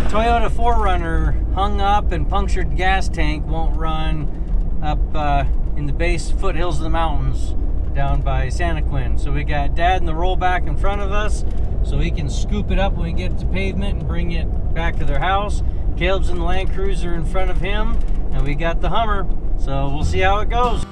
Toyota 4Runner hung up and punctured gas tank won't run up in the base foothills of the mountains down by Santa Quinn. So we got Dad in the rollback in front of us so he can scoop it up when we get to pavement and bring it back to their house. Caleb's in the Land Cruiser in front of him, and we got the Hummer. So we'll see how it goes.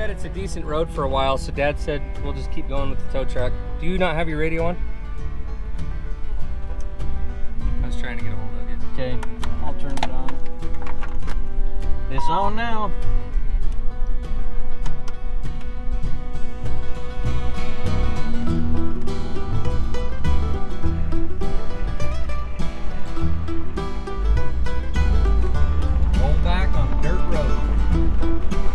It's a decent road for a while, so Dad said we'll just keep going with the tow truck. Do you not have your radio on? I was trying to get a hold of you. Okay, I'll turn it on. It's on now. Roll back on dirt road.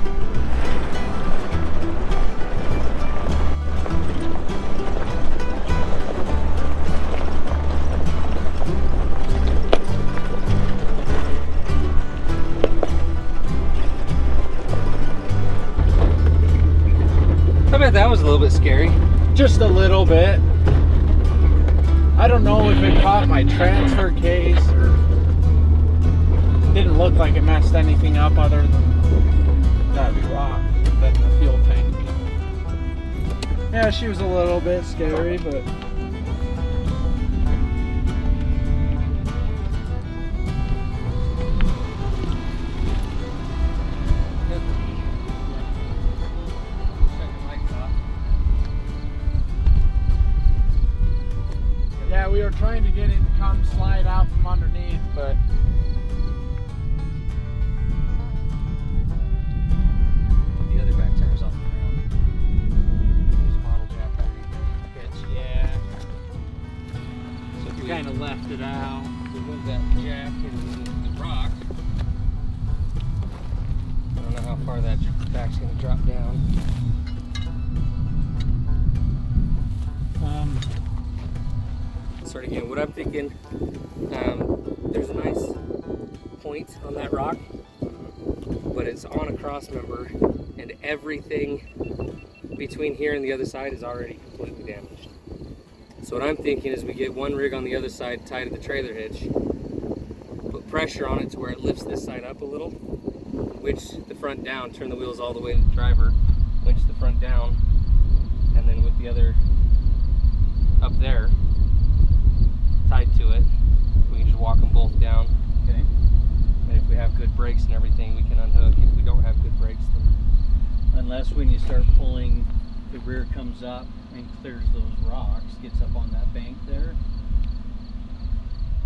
That was a little bit scary. Just a little bit. I don't know if it caught my transfer case or didn't look like it messed anything up other than that rock, than the fuel tank. Yeah, she was a little bit scary, but yeah, we were trying to get it to come slide out from underneath, but The other back tire's off the ground. There's a bottle jack underneath the hitch. yeah, So if we kind of left it out. we move that jack and the rock, I don't know how far that back's going to drop down. Start again. What I'm thinking, there's a nice point on that rock, but it's on a cross member, and everything between here and the other side is already completely damaged. So what I'm thinking is we get one rig on the other side tied to the trailer hitch, put pressure on it to where it lifts this side up a little, winch the front down, turn the wheels all the way to the driver, winch the front down, and then with the other up there tied to it, we can just walk them both down. Okay. And if we have good brakes and everything, we can unhook. If we don't have good brakes, then Unless when you start pulling, the rear comes up and clears those rocks, gets up on that bank there.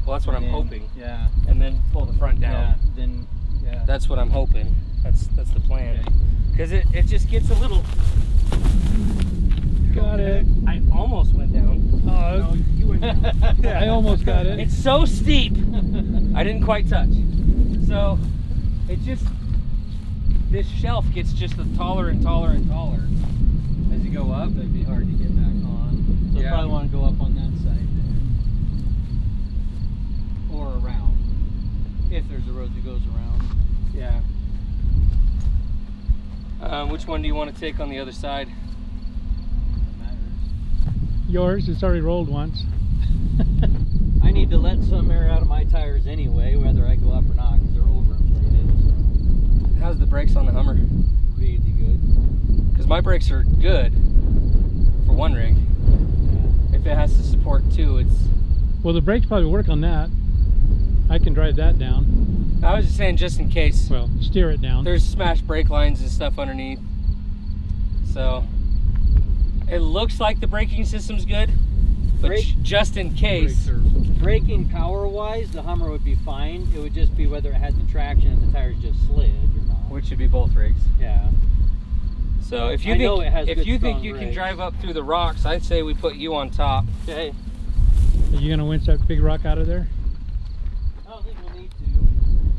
well, that's what I'm And then- hoping. Yeah. And then pull the front down. Yeah. Then yeah. That's what I'm hoping. That's the plan. Okay. Because it just gets a little. Got it. I almost went down. Oh, you went. I almost got it. It's so steep. I didn't quite touch. So it just, this shelf gets just taller and taller and taller as you go up. It'd be hard to get back on. So Yeah. you probably want to go up on that side then. Or around. If there's a road that goes around. Yeah. Which one do you want to take on the other side? It matters. Yours, it's already rolled once. I need to let some air out of my tires anyway, whether I go up or not, because they're overinflated. How's the brakes on the Hummer? So really good. Because my brakes are good for one rig. Yeah. If it has to support two, it's. Well, the brakes probably work on that. I can drive that down. I was just saying, just in case. Well, steer it down. There's smashed brake lines and stuff underneath. So it looks like the braking system's good, but just in case. Braking power wise, the Hummer would be fine. It would just be whether it had the traction if the tires just slid or not. Which should be both rigs. Yeah. So if you I know it has think good, you strong can brakes. drive up through the rocks, I'd say we put you on top. Okay. Are you gonna winch that big rock out of there?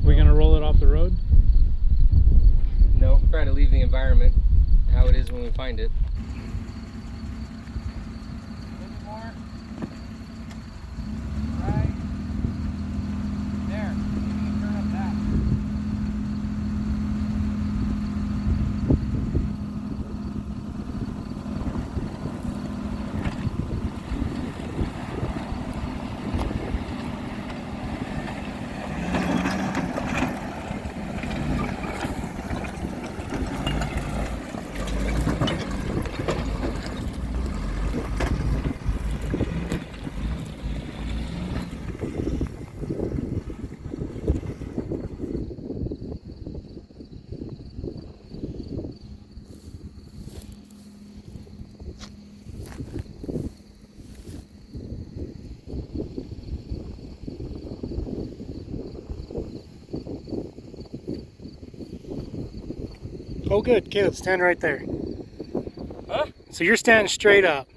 We gonna roll it off the road? No, try to leave the environment how it is when we find it. A little bit more. Right there. Maybe you can turn up that. Oh, good. Caleb, stand right there. Huh? So you're standing straight up.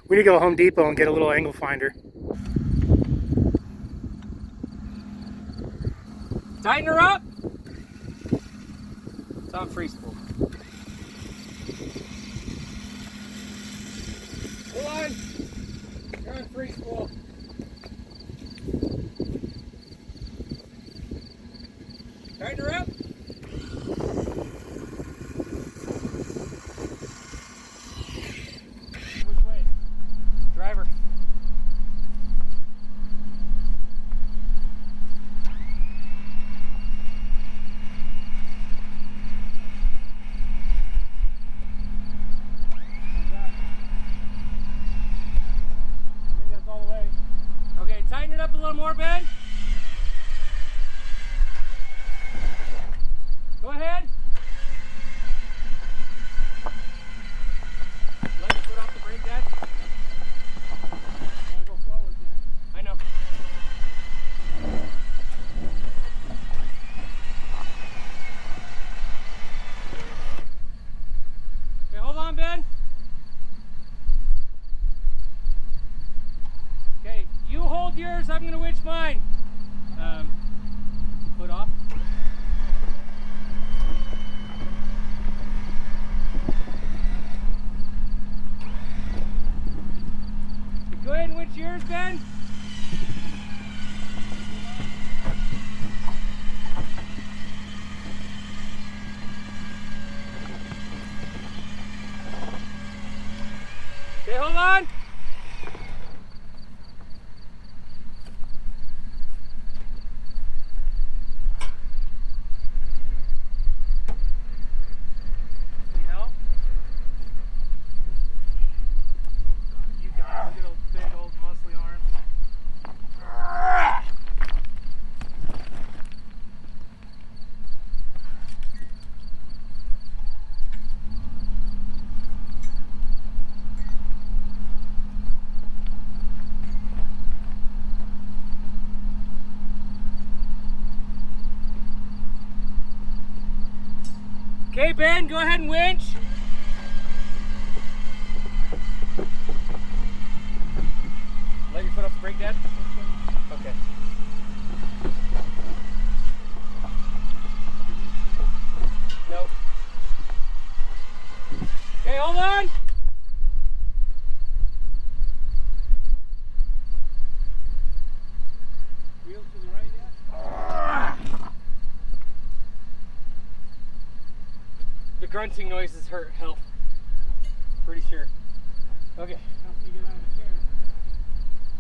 We need to go to Home Depot and get a little angle finder. Tighten her up. It's on free spool. Hold on. You're on free spool. Tighten her up. Which way? Driver. I think that's all the way. Okay, tighten it up a little more, Ben. Go ahead. Let your foot off the brake, Dad. I want to go forward, Dan. I know. Okay, hold on, Ben. Okay, you hold yours, I'm gonna winch mine. Foot off. Go ahead and winch yours, Ben. Okay, hold on. Need help? You got it. Look at those big old muscly arms. Okay, Ben, go ahead and winch. Let your foot off the brake, Dad. Okay. Nope. Okay, hold on. Wheels to the right yet? The grunting noises help. Pretty sure. Okay. Help me get out of the chair.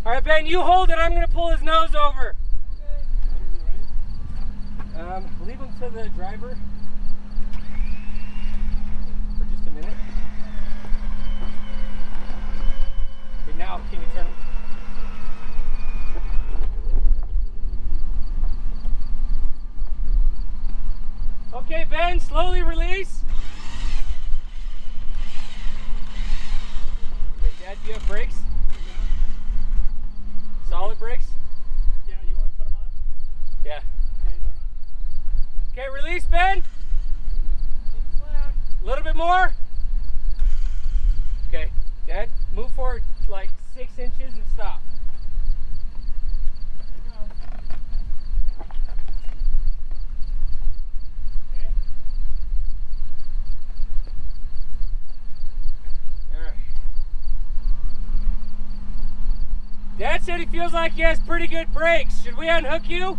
All right, Ben, you hold it. I'm gonna pull his nose over. Turn to the right. Leave him to the driver for just a minute. Okay, now can you turn him? Okay, Ben, slowly release. Okay, Dad, do you have brakes? Solid brakes? Yeah, you want me to put them on? Yeah. Okay, they're on. Okay, release, Ben. It's slack. A little bit more. Okay, Dad, move forward like 6 inches and stop. There you go. Dad said he feels like he has pretty good brakes. Should we unhook you?